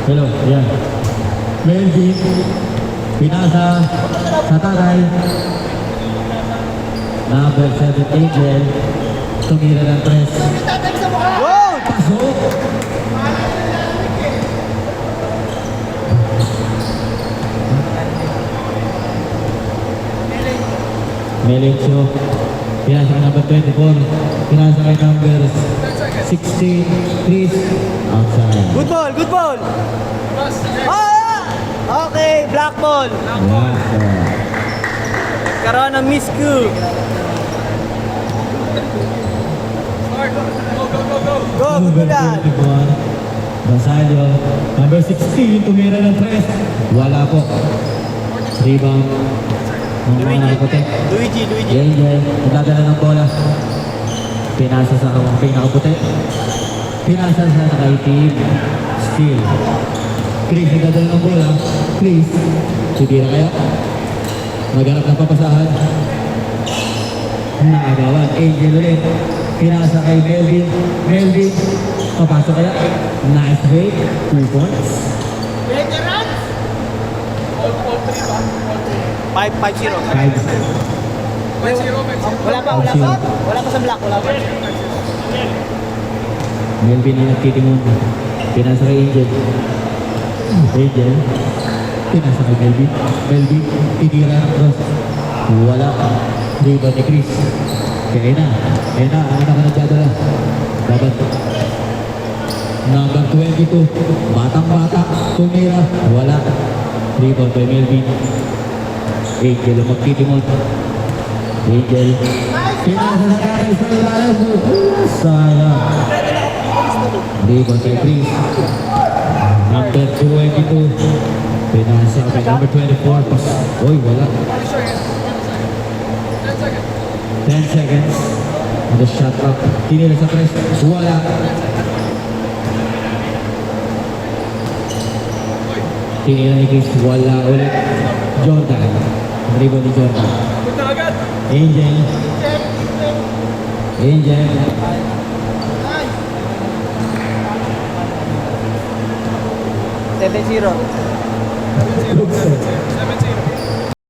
Hello, yan. Melvin, pinasa sa tatay. Number 7, Angel. Tumira ng press. Wow! Pasok! Melencio. Pinasa kay number 24. Pinasa kay number 16, Chris. Outside. Good ball, good ball! Ah! Okay, black ball. Yan. Karoon ng miss ko. Go, good Number ball yan. 21, Basalio. Number 16, tumira ng press. Wala po. Rebound. Ng mga nakaputi. Luigi. Angel, nagdadala ng bola. Pinasa sa pinakaputi. Pinasa sa naka-itim. Steal. Chris, nagdadala ng bola. Chris, tibira kaya. Maghanap ng papasahan. Nakagawan. Angel ulit. Pinasa kay Melvin. Melvin, papasok kaya. Nice break. 2 points. 5-0. 5. Wala pa. Wala pa sa black, wala pa. Melvin na nagtitingon. Pinasa kay Angel. Angel. Pinasa kay Melvin. Melvin, titira ng cross. Wala. Rebound ni Chris. Kaya na. Ang anak na nagdadala. Dapat. Number 22. Batang-bata. Tumira. Wala. Rebound kay Melvin. Angel ang magtitingon. Angel. Pinasa sa kakay sa ilalim. Sayang. Rebound kay Chris. Number 22. Pinasa kay number 24. Pas. Uy, wala. 10 seconds. On the shot clock. Tinira sa press. Wala. Tinira ni Chris. Wala ulit. Jordan. Rebound ni Jordan. Angel. Angel. 7-0. Good set.